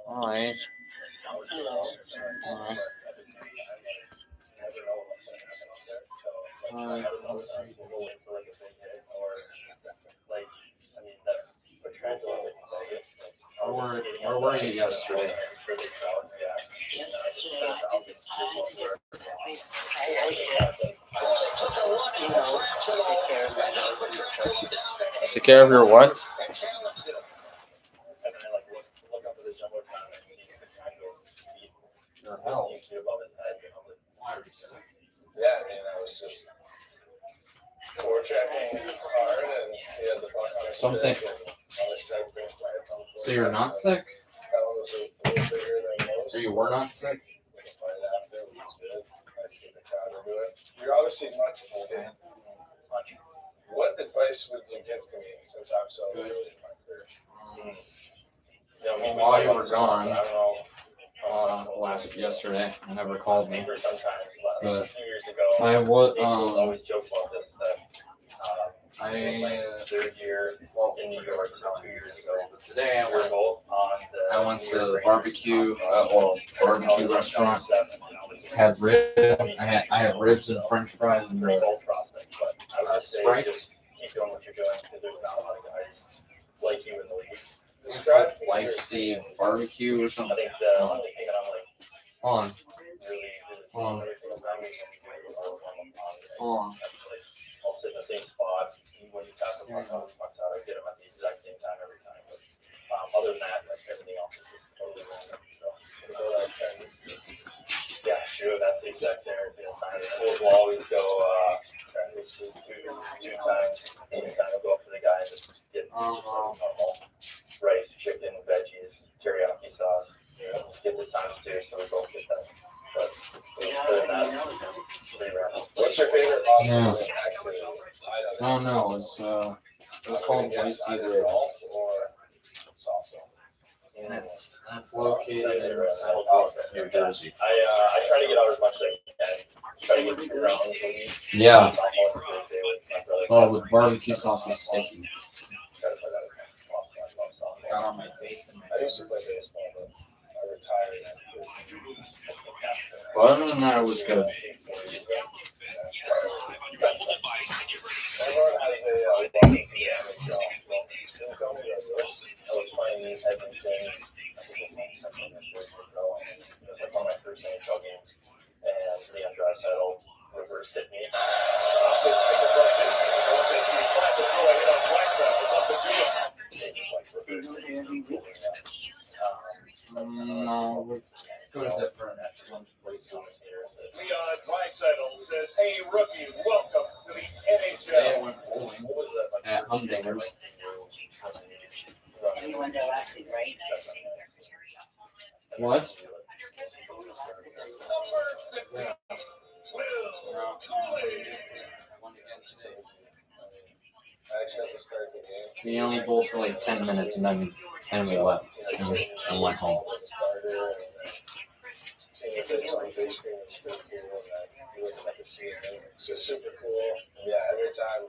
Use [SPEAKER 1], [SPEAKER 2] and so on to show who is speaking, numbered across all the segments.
[SPEAKER 1] Hi. Where were you yesterday? Take care of your what? Your health.
[SPEAKER 2] Yeah, I mean, I was just checking hard and he had the buck on his
[SPEAKER 1] Something.
[SPEAKER 2] stick and other strike brings my attention.
[SPEAKER 1] So you're not sick?
[SPEAKER 2] That one was a little bigger than most.
[SPEAKER 1] Or you were not sick?
[SPEAKER 2] Right after, which was good. Nice to get the crowd into it. You're obviously much older. What advice would you give to me since I'm so early in my career?
[SPEAKER 1] Well, while you were gone, yesterday, I never called me. But I would, third year in New York, 2 years ago. But today I went to the barbecue, barbecue restaurant. Had ribs. I had ribs and French fries and Sprite.
[SPEAKER 2] Keep doing what you're doing because there's not a lot of guys like you in the league.
[SPEAKER 1] It's like Lifesaved barbecue or something.
[SPEAKER 2] I think the only thing that I'm like
[SPEAKER 1] Hold on.
[SPEAKER 2] really every single time we go
[SPEAKER 1] Hold on.
[SPEAKER 2] I'll sit in the same spot. When you pass the puck out, I get them at the exact same time every time. But other than that, like everything else is just totally random. So yeah, sure, that's the exact same every time. We'll always go two times. We kind of go up to the guy and just get normal rice, chicken, veggies, teriyaki sauce. Just get the times two, so we both get that. But other than that, pretty random. What's your favorite off-season activity?
[SPEAKER 1] Oh no, it was called Lifesaved Ribs. And that's located in South New Jersey.
[SPEAKER 2] I try to get out as much as I can. Try to get 2 rounds a week.
[SPEAKER 1] Yeah. Oh, with barbecue sauce was sticky. Got on my face and my
[SPEAKER 2] I used to play baseball, but I retired.
[SPEAKER 1] But other than that, it was good. No, we're go to different places.
[SPEAKER 2] Leon Draisaitl says, "Hey, rookie, welcome to the
[SPEAKER 1] Today I
[SPEAKER 2] NHL."
[SPEAKER 1] went bowling at Humdingers.
[SPEAKER 3] And you went there last week, right?
[SPEAKER 1] What? We only bowled for like 10 minutes and then we left and went home.
[SPEAKER 2] Super cool. Yeah, every time.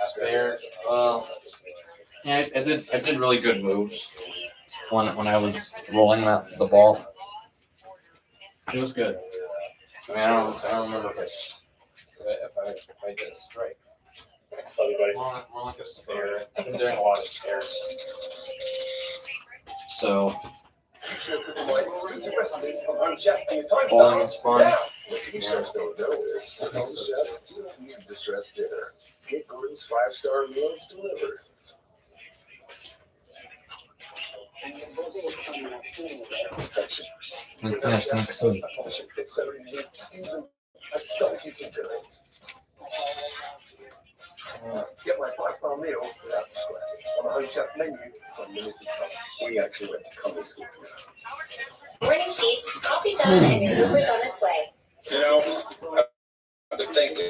[SPEAKER 1] Spare. Yeah, I did really good moves when I was rolling the ball. It was good. I mean, I don't remember if I did a strike. More like a spare. I've been doing a lot of spares. So bowling is fun.
[SPEAKER 4] What you chefs don't know is, home chef, you don't need distressed dinner. Get Gordon's 5-star meals delivered.
[SPEAKER 1] That's next week.
[SPEAKER 4] Get my 5-star meal without stress. On the home chef menu, unlimited time. We actually went to college school together.
[SPEAKER 3] Morning, Pete. Coffee's done and your Uber's on its way.
[SPEAKER 2] You know, I've been thinking,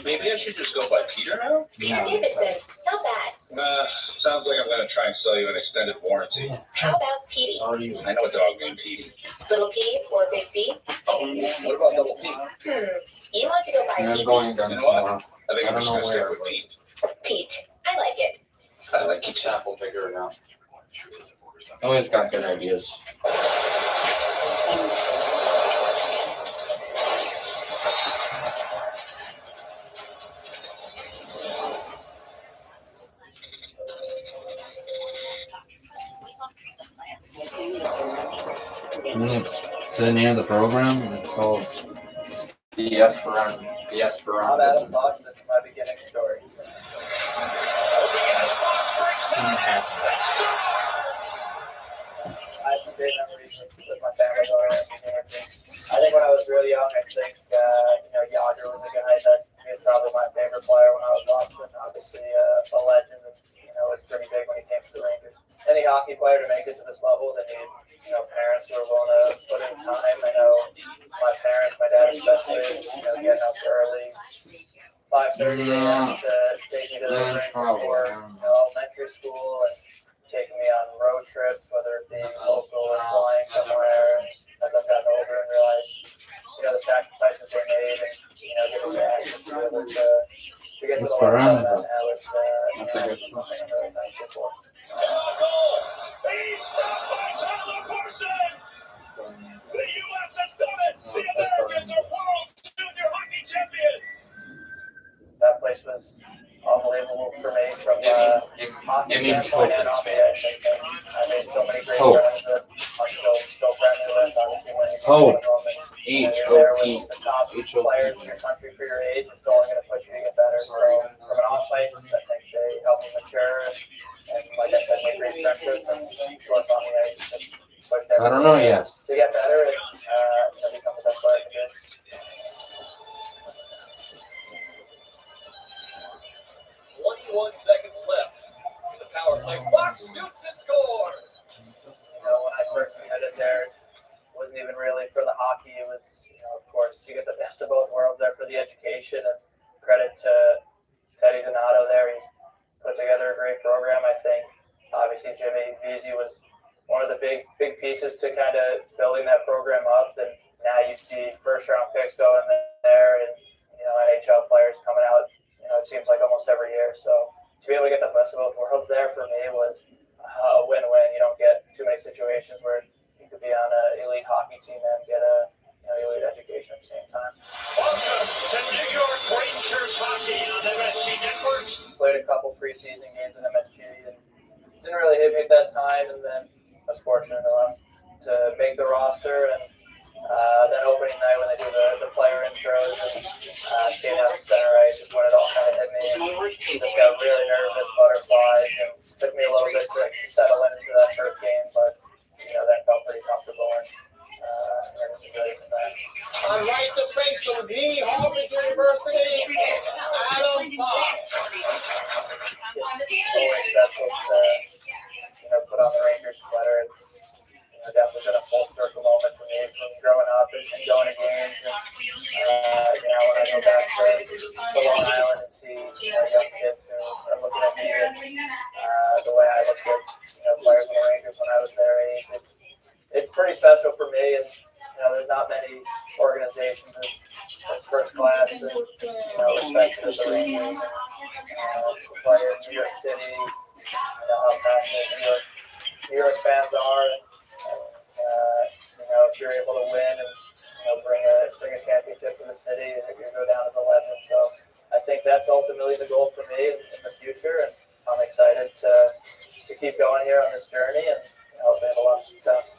[SPEAKER 2] maybe I should just go by Peter now?
[SPEAKER 3] Peter Davidson. Not bad.
[SPEAKER 2] Sounds like I'm going to try and sell you an extended warranty.
[SPEAKER 3] How about Petey?
[SPEAKER 1] Sorry.
[SPEAKER 2] I know a dog named Petey.
[SPEAKER 3] Little P or Big P?
[SPEAKER 2] Oh, what about Double P?
[SPEAKER 3] You want to go by
[SPEAKER 1] I'm
[SPEAKER 3] Pete?
[SPEAKER 1] going down tomorrow.
[SPEAKER 2] I think
[SPEAKER 1] I
[SPEAKER 2] I'm
[SPEAKER 1] don't
[SPEAKER 2] just
[SPEAKER 1] know
[SPEAKER 2] going to stick
[SPEAKER 1] where,
[SPEAKER 2] with
[SPEAKER 1] but-
[SPEAKER 2] Pete.
[SPEAKER 3] Pete. I like it.
[SPEAKER 1] Staff will figure it out. Always got good ideas. The name of the program, it's called the Esperanto. The Esperanto.
[SPEAKER 2] Adam Fox, this is my beginning story.
[SPEAKER 1] It's in Manhattan.
[SPEAKER 2] I have some great memories with my family going to I think when I was really young, I think Yager was a guy that he was probably my favorite player when I was watching. Obviously, a legend, and was pretty big when he came to the Rangers. Any hockey player to make it to this level, they need parents who are willing to put in time. I know my parents, my dad especially, getting up early, 5:30 a.m. to take me to the rink before elementary school and taking me on road trips, whether it be local or flying somewhere. And as I've gotten older and realized, the sacrifices they made and, giving me access to be able to get to the level that now is,
[SPEAKER 1] That's a good
[SPEAKER 2] something I'm really thankful for.
[SPEAKER 5] He's stopped by Tyler Parsons! The U.S. has done it! The Americans are world junior hockey champions!
[SPEAKER 2] That place was unbelievable for me from
[SPEAKER 1] It means hope in Spanish.
[SPEAKER 2] I made so many great
[SPEAKER 1] Hope.
[SPEAKER 2] friends that I'm still friendly with. Obviously, when you
[SPEAKER 1] Hope.
[SPEAKER 2] you're there
[SPEAKER 1] H-O-P.
[SPEAKER 2] with the top players in your country for your age, it's only going to push you to get better. So from an off-ice, I think they helped me mature. And like I said, make great friendships and plus on the ice, just pushed
[SPEAKER 1] I don't know yet.
[SPEAKER 2] to get better and become the best player I can be.
[SPEAKER 5] 21 seconds left. The power play. Fox shoots and scores.
[SPEAKER 2] When I first committed there, it wasn't even really for the hockey. It was, of course, you get the best of both worlds there for the education. And credit to Teddy Donato there. He's put together a great program. I think, obviously, Jimmy Vesey was one of the big pieces to kind of building that program up. And now you see first-round picks going there and, NHL players coming out. It seems like almost every year. So to be able to get the best of both worlds there for me was a win-win. You don't get too many situations where you could be on an elite hockey team and get a elite education at the same time.
[SPEAKER 5] Welcome to New York Rangers hockey on MSG Network.
[SPEAKER 2] Played a couple preseason games in MSG and didn't really hit me at that time. And then I was fortunate enough to make the roster. And then opening night when they do the player intros and seeing out the center ice is when it all kind of hit me. Just got really nervous, butterflies, and it took me a little bit to settle into that first game, but then felt pretty comfortable and it was good from that.
[SPEAKER 5] On right to face from the Harvard University, Adam Fox.
[SPEAKER 2] It's always special to put on the Rangers sweater. It's definitely been a full circle moment for me from growing up and going to games. And, when I go back to Long Island and see young kids who are looking at me the way I looked at players in the Rangers when I was their age, it's pretty special for me. And there's not many organizations as first class and respected as the Rangers. To play in New York City, how passionate New York fans are. If you're able to win and bring a championship to the city, you go down as a legend. So I think that's ultimately the goal for me in the future, and I'm excited to keep going here on this journey and hopefully have a lot of success.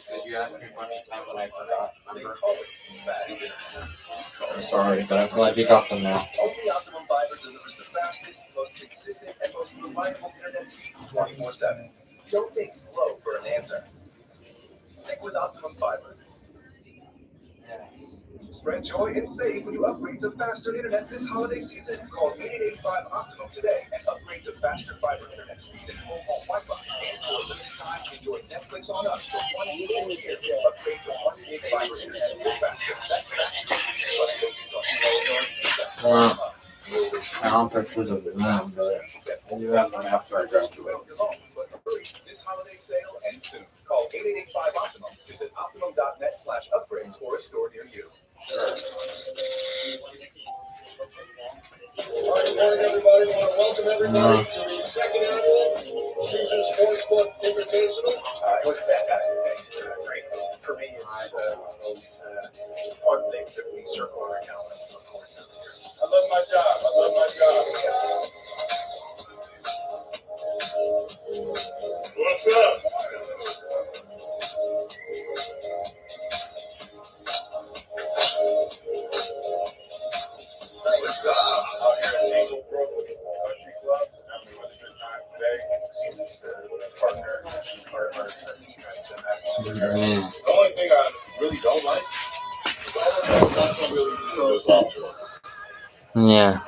[SPEAKER 1] Did you ask me a bunch of times and I forgot? Remember? I'm sorry, but I'm glad you got them now.
[SPEAKER 4] Only Optimum Fiber delivers the fastest, most consistent, and most reliable internet speeds 24/7. Don't take slow for an answer. Stick with Optimum Fiber.
[SPEAKER 1] Yeah.
[SPEAKER 4] Spread joy and save when you upgrade to faster internet this holiday season. Call 8885 Optimum today and upgrade to faster fiber internet speed and home Wi-Fi. And for a limited time, enjoy Netflix on us for 1 year. Upgrade to 1 gig fiber internet for faster. That's faster. Plus savings on
[SPEAKER 1] Wow. I don't pictures of it now, but I do have one after I graduate.
[SPEAKER 4] But hurry, this holiday sale ends soon. Call 8885 Optimum. Visit optimum.net/upgrades or a store near you.
[SPEAKER 5] All right, good morning, everybody. I want to welcome everybody to the second annual Caesars Sportsbook Invitational.
[SPEAKER 2] What's that guy? Great. For me, it's one of those fun things that we circle our calendar.
[SPEAKER 5] I love my job. I love my job. What's up?
[SPEAKER 2] What's up? Out here at Naval Brook Country Club. I'm having a good time today. Seems the partner, our team has been having
[SPEAKER 1] Yeah.
[SPEAKER 5] The only thing I really don't like is that's not really culture.
[SPEAKER 1] Yeah.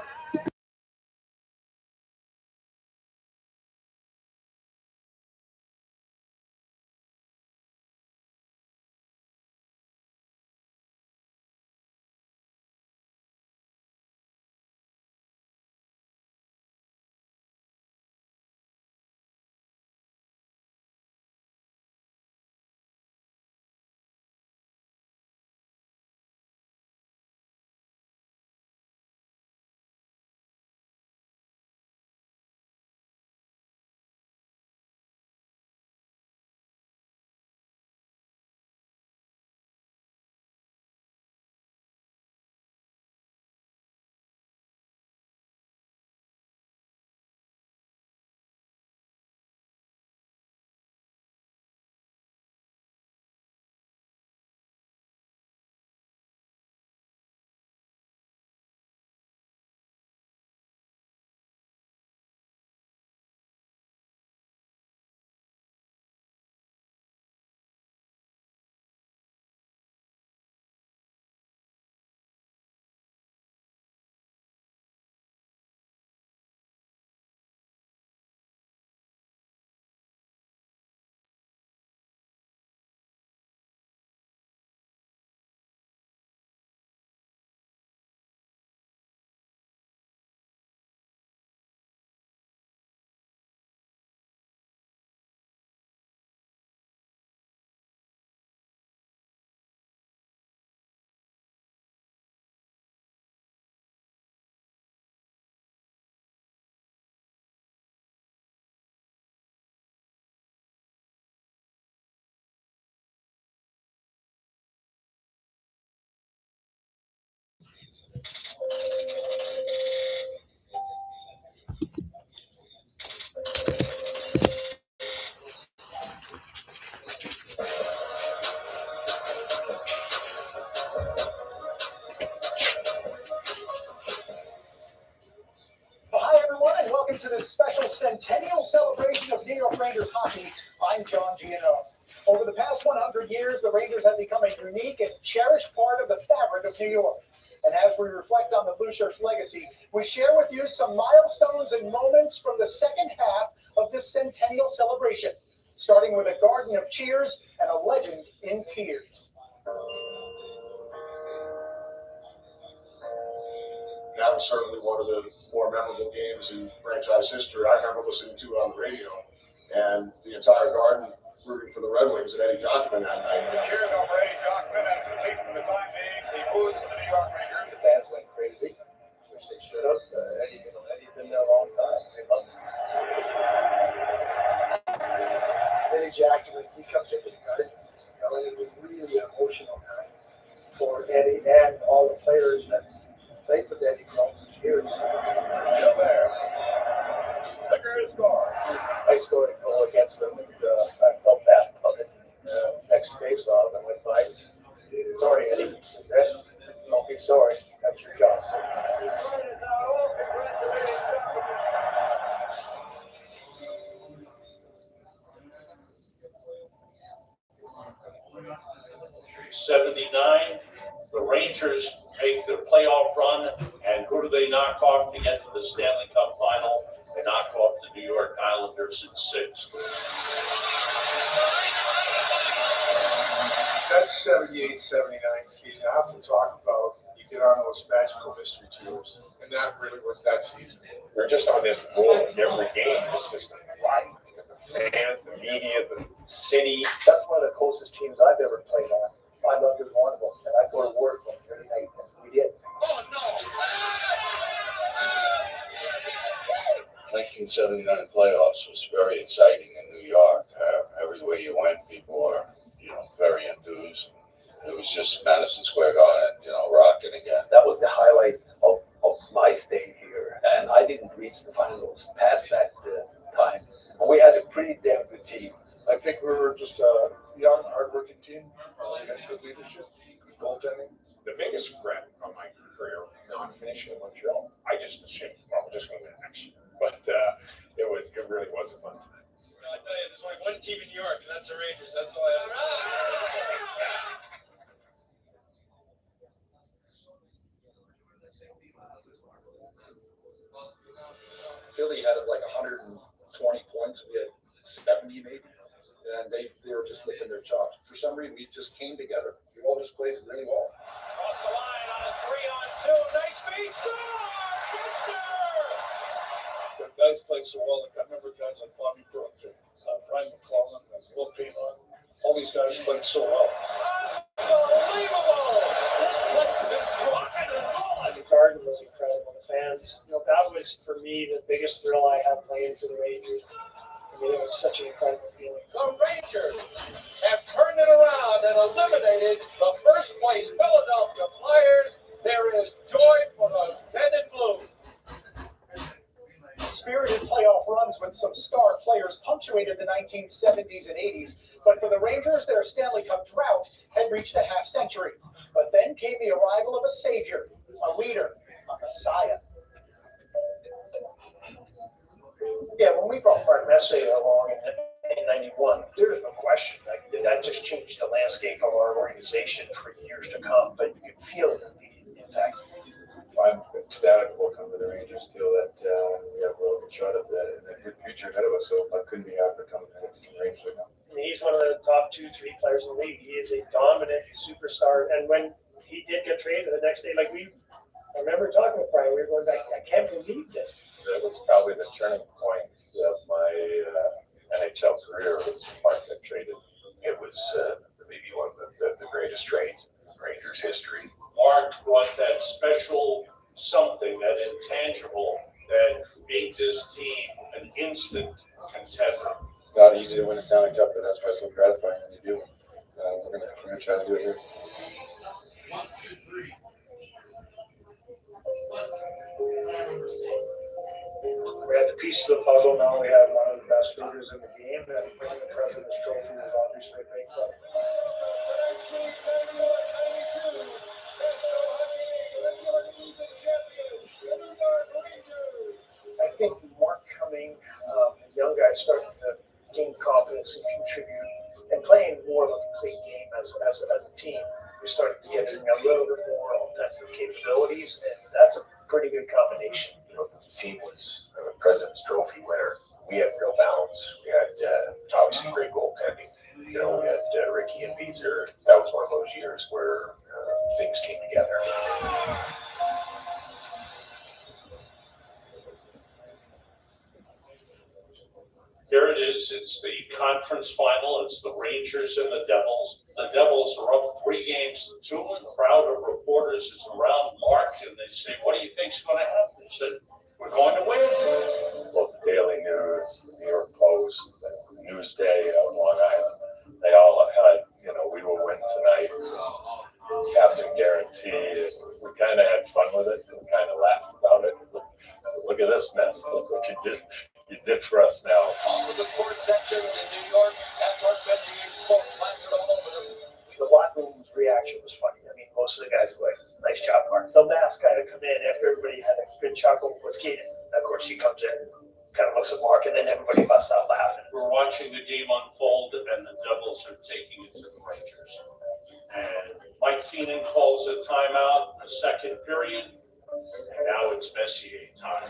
[SPEAKER 6] Hi, everyone, and welcome to this special centennial celebration of New York Rangers hockey. I'm John Gianno. Over the past 100 years, the Rangers have become a unique and cherished part of the fabric of New York. And as we reflect on the Blue Shirts' legacy, we share with you some milestones and moments from the second half of this centennial celebration, starting with a garden of cheers and a legend in tears.
[SPEAKER 5] That was certainly one of the more memorable games in franchise history. I remember listening to it on the radio, and the entire garden rooting for the Red Wings and Eddie Dockman that night.
[SPEAKER 2] Cheers over Eddie Dockman as the lead from the time being the booth for the New York Rangers. The fans went crazy, which they should have. Eddie's been there a long time. They love him.
[SPEAKER 6] Eddie Jackson, he comes into the garden. It was really an emotional night for Eddie and all the players that played with Eddie for all these years.
[SPEAKER 2] Still there. Liquor is scored.
[SPEAKER 6] I scored a goal against them, and I felt bad about it. Next face off, I went by. Sorry, Eddie. Don't be sorry. That's your job.
[SPEAKER 7] '79, the Rangers Rangers make their playoff run, and who do they knock off to get to the Stanley Cup final? They knock off the New York Islanders in 6.
[SPEAKER 8] That 78, 79 season, I often talk about, you get on those magical mystery tours, and that really was that season.
[SPEAKER 2] We're just on this roll. Every game is just a fight. The fans, the media, the city.
[SPEAKER 6] That's one of the closest teams I've ever played on. I loved every one of them, and I go to work every night, and we did.
[SPEAKER 9] 1979 playoffs was very exciting in New York. Everywhere you went, people were, very enthused. It was just Madison Square Garden, rocking again.
[SPEAKER 6] That was the highlight of my stay here, and I didn't reach the finals past that time. And we had a pretty damn good team.
[SPEAKER 8] I think we were just a young, hardworking team. We had good leadership, good goaltending.
[SPEAKER 2] The biggest regret of my career, not finishing in Montreal. I just assumed, well, we're just going to win next year. But it really was a fun time.
[SPEAKER 10] I tell you, there's only one team in New York, and that's the Rangers. That's all I have to say.
[SPEAKER 8] Philly had like 120 points. We had 70 maybe. And they were just licking their chops. For some reason, we just came together. We all just played really well.
[SPEAKER 10] Across the line on a 3-on-2. Nice feed. Score!
[SPEAKER 8] The guys played so well. Like, I remember guys like Bobby Brooks, Brian McClellan, Will Payton. All these guys played so well.
[SPEAKER 10] Unbelievable! This place has been rocking and rolling.
[SPEAKER 11] The Garden was incredible. The fans, that was for me the biggest thrill I had playing for the Rangers. I mean, it was such an incredible feeling.
[SPEAKER 10] The Rangers have turned it around and eliminated the first place Philadelphia Flyers. There is joy for the red and blue.
[SPEAKER 6] Spirited playoff runs with some star players punctuated the 1970s and 80s, but for the Rangers, their Stanley Cup drought had reached a half century. But then came the arrival of a savior, a leader, a messiah.
[SPEAKER 11] Yeah, when we brought Mark Messier along in 91, there was no question that just changed the landscape of our organization for years to come, but you could feel the impact.
[SPEAKER 2] I'm ecstatic to come to the Rangers. Feel that we have a real good shot at that and a good future ahead of us. So I couldn't be happier coming to the Rangers right now.
[SPEAKER 11] I mean, he's one of the top 2-3 players in the league. He is a dominant superstar. And when he did get traded the next day, I remember talking with Brian, we were going back, I can't believe this.
[SPEAKER 2] That was probably the turning point of my NHL career. Was Mark that traded. It was maybe one of the greatest trades in Rangers history.
[SPEAKER 7] Mark brought that special something, that intangible, that made this team an instant contender.
[SPEAKER 2] It's not easy to win a Stanley Cup, but that's why it's so gratifying when you do. We're gonna try to do it here.
[SPEAKER 1] 1, 2, 3.
[SPEAKER 11] We had the piece of the puzzle. Now we have one of the best leaders in the game, and winning the President's Trophy is obviously a big club. I think Mark coming, young guys starting to gain confidence and contribute, and playing more of a complete game as a team. We started getting a little bit more offensive capabilities, and that's a pretty good combination.
[SPEAKER 2] The team was a President's Trophy winner. We had real balance. We had obviously great goaltending. We had Ricky and Beezer. That was one of those years where things came together.
[SPEAKER 7] Here it is. It's the conference final. It's the Rangers and the Devils. The Devils are up 3-2. The crowd of reporters is around Mark, and they say, "What do you think's going to happen?" He said, "We're going to win."
[SPEAKER 2] Well, the Daily News, the New York Post, the Newsday out in Long Island, they all had, we will win tonight. Captain guarantee. We kind of had fun with it. We kind of laughed about it. Look at this mess. Look what you did. You did for us now.
[SPEAKER 10] The sports section in New York, and Mark Messier planted all over them.
[SPEAKER 11] The locker room's reaction was funny. I mean, most of the guys were like, "Nice job, Mark." The last guy to come in after everybody had a good chuckle was Keaton. Of course, he comes in, kind of looks at Mark, and then everybody busts out laughing.
[SPEAKER 7] We're watching the game unfold, and the Devils are taking it to the Rangers. And Mike Keenan calls a timeout, a second period. And now it's Messier time.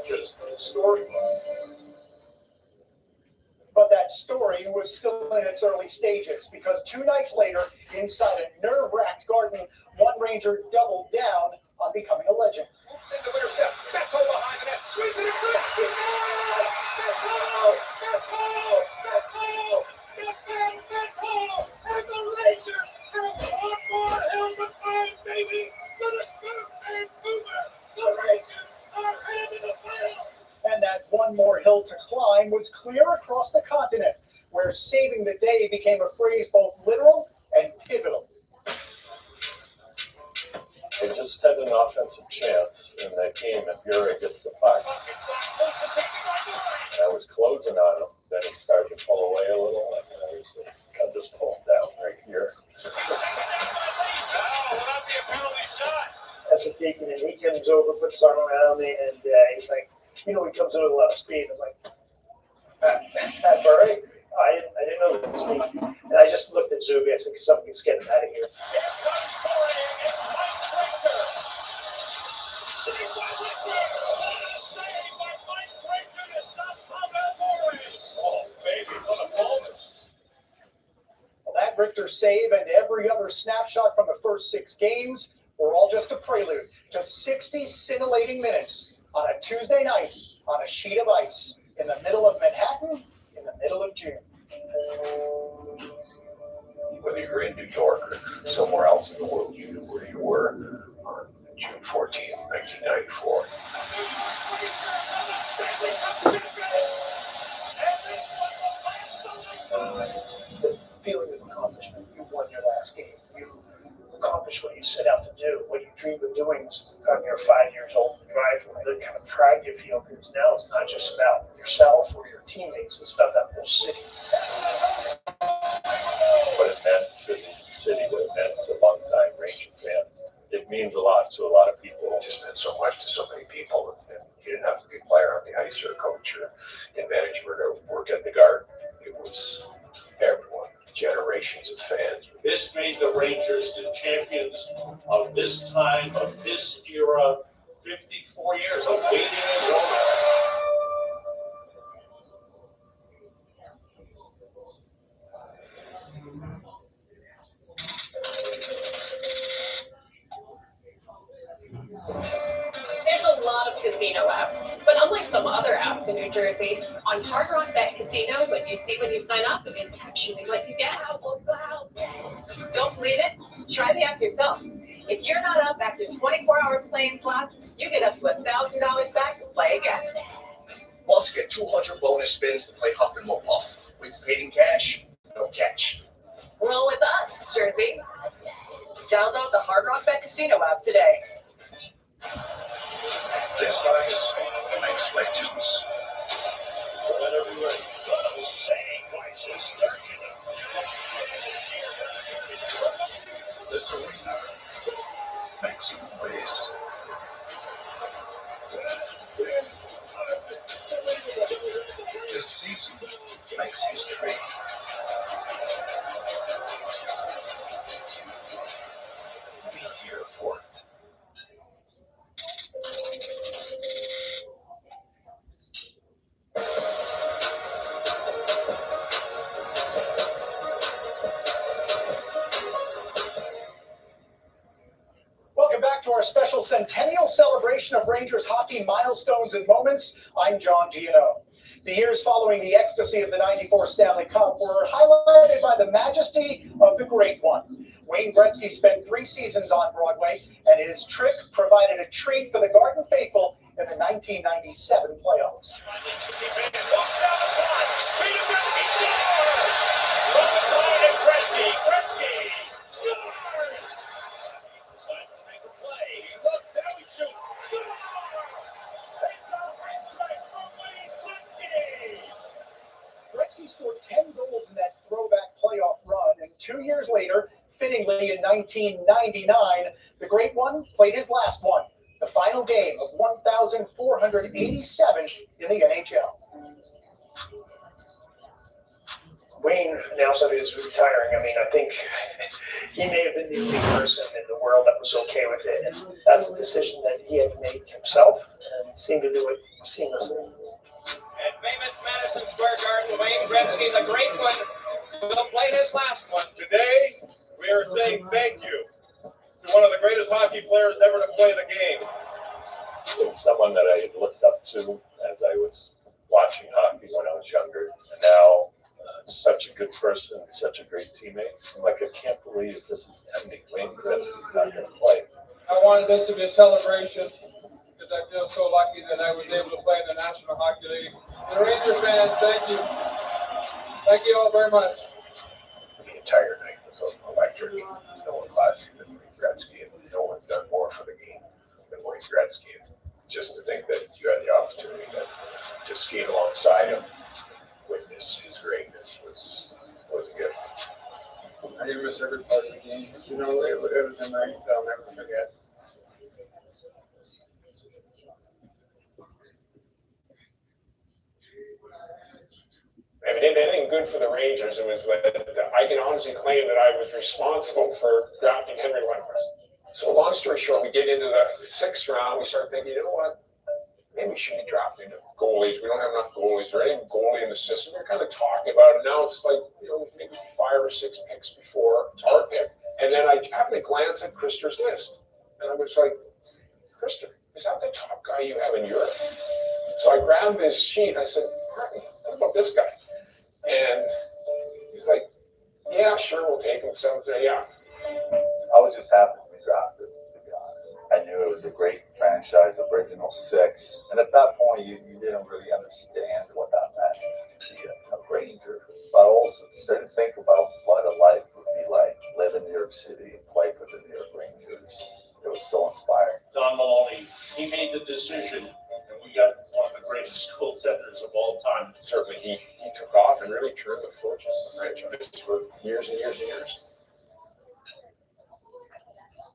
[SPEAKER 7] Just a story.
[SPEAKER 6] But that story was still in its early stages because 2 nights later, inside a nerve-wracked Garden, one Ranger doubled down on becoming a legend. And that one more hill to climb was clear across the continent, where saving the day became a phrase both literal and pivotal.
[SPEAKER 2] They just had an offensive chance in that game if Uri gets the puck. And I was closing on him, then he started to pull away a little, and I just pulled him down right here.
[SPEAKER 11] That's what taking it. He comes over, puts his arm around me, and he's like, he comes in with a lot of speed. I'm like, Burry? I didn't know that was me. And I just looked at Zuby. I said, something's getting out of here.
[SPEAKER 6] Well, that Richter save and every other snapshot from the first 6 games were all just a prelude to 60 scintillating minutes on a Tuesday night on a sheet of ice in the middle of Manhattan in the middle of June.
[SPEAKER 10] Whether you're in New York or somewhere else in the world, you knew where you were on June 14th, 1994.
[SPEAKER 11] The feeling of accomplishment. You won your last game. You accomplished what you set out to do, what you dreamed of doing since the time you were 5 years old. Drive the kind of pride you feel, because now it's not just about yourself or your teammates, it's about that whole city.
[SPEAKER 2] What it meant to the city, what it meant to longtime Ranger fans. It means a lot to a lot of people.
[SPEAKER 10] It just meant so much to so many people. And you didn't have to be a player on the ice or a coach or in management or work at the Garden. It was everyone, generations of fans.
[SPEAKER 7] This made the Rangers the champions of this time, of this era. 54 years of waiting is over.
[SPEAKER 12] There's a lot of casino apps, but unlike some other apps in New Jersey, on Hard Rock Bet Casino, what you see when you sign up is actually what you get.
[SPEAKER 13] Don't believe it? Try the app yourself. If you're not up after 24 hours playing slots, you get up to $1,000 back to play again.
[SPEAKER 14] Plus, get 200 bonus spins to play Huff and Mo Puff. Wins paid in cash, no catch.
[SPEAKER 12] Roll with us, Jersey.
[SPEAKER 13] Download the Hard Rock Bet Casino app today.
[SPEAKER 14] This ice makes legends. This arena makes noise. This season makes history. Be here for it.
[SPEAKER 6] Welcome back to our special centennial celebration of Rangers hockey milestones and moments. I'm John Giano. The years following the ecstasy of the '94 Stanley Cup were highlighted by the majesty of the Great One. Wayne Gretzky spent 3 seasons on Broadway, and his trick provided a treat for the Garden faithful in the 1997 playoffs. Gretzky scored 10 goals in that throwback playoff run, and 2 years later, fittingly in 1999, Great One played his last one, the final game of 1,487 in the NHL.
[SPEAKER 11] Wayne announced that he was retiring. I mean, I think he may have been the only person in the world that was okay with it, and that's a decision that he had made himself and seemed to do it seamlessly.
[SPEAKER 15] At famous Madison Square Garden, Wayne Gretzky, the Great One, will play his last one.
[SPEAKER 16] Today, we are saying thank you to one of the greatest hockey players ever to play the game.
[SPEAKER 10] It's someone that I had looked up to as I was watching hockey when I was younger, and now such a good person, such a great teammate. I'm like, I can't believe this is ending. Wayne Gretzky's not going to play.
[SPEAKER 15] I wanted this to be a celebration because I feel so lucky that I was able to play in the National Hockey League. And Ranger fans, thank you. Thank you all very much.
[SPEAKER 10] The entire night was electric. No one classier than Wayne Gretzky, and no one's done more for the game than Wayne Gretzky. Just to think that you had the opportunity to skate alongside him, witness his greatness was a gift.
[SPEAKER 15] I didn't miss every part of the game. You know, it was a night that I'll never forget.
[SPEAKER 16] If it did anything good for the Rangers, it was that I can honestly claim that I was responsible for drafting Henry Lundqvist. So long story short, we get into the 6th round, we start thinking, you know what? Maybe we should be drafting goalies. We don't have enough goalies or any goalie in the system. We're kind of talking about it. Now it's like, maybe 5 or 6 picks before it's our pick. And then I happened to glance at Krister's list. And I was like, Krister, is that the top guy you have in Europe? So I grabbed this sheet. I said, Martin, what about this guy? And he's like, yeah, sure, we'll take him. So yeah.
[SPEAKER 2] I was just happy to be drafted, to be honest. I knew it was a great franchise, original 6. And at that point, you didn't really understand what that meant to be a Ranger. But also started to think about what a life would be like, live in New York City and play for the New York Rangers. It was so inspiring.
[SPEAKER 7] Don Maloney, he made the decision, and we got one of the greatest goaltenders of all time.
[SPEAKER 10] Certainly, he took off and really turned the fortunes of the franchise for years and years and years.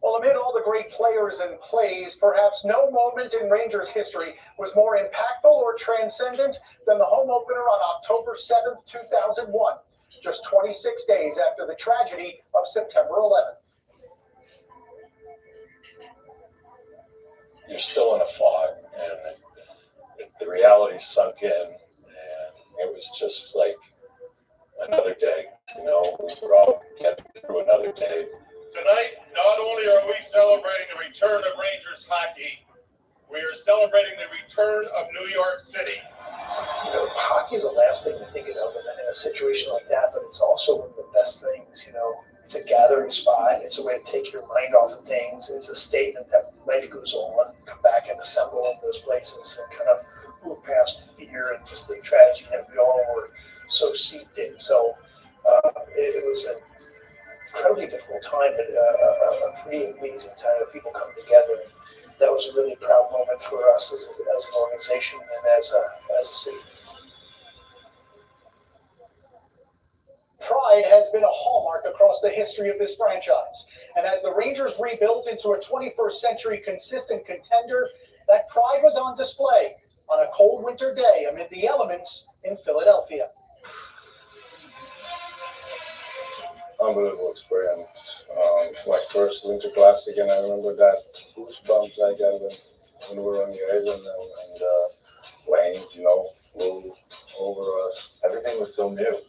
[SPEAKER 6] Well, amid all the great players and plays, perhaps no moment in Rangers history was more impactful or transcendent than the home opener on October 7th, 2001, just 26 days after the tragedy of September 11th.
[SPEAKER 10] You're still in a fog, and the reality sunk in, and it was just like another day. We were all getting through another day.
[SPEAKER 16] Tonight, not only are we celebrating the return of Rangers hockey, we are celebrating the return of New York City.
[SPEAKER 11] Hockey is the last thing you're thinking of in a situation like that, but it's also one of the best things. It's a gathering spot. It's a way to take your mind off of things. It's a statement that life goes on. Come back and assemble in those places and kind of move past fear and just the tragedy that we all were so seeped in. So it was an incredibly difficult time, but a pretty amazing time of people coming together. That was a really proud moment for us as an organization and as a city.
[SPEAKER 6] Pride has been a hallmark across the history of this franchise. And as the Rangers rebuilt into a 21st century consistent contender, that pride was on display on a cold winter day amid the elements in Philadelphia.
[SPEAKER 9] Unbelievable experience. My first Winter Classic, and I remember that goosebumps I got when we were on the island and planes, flew over us. Everything was so new.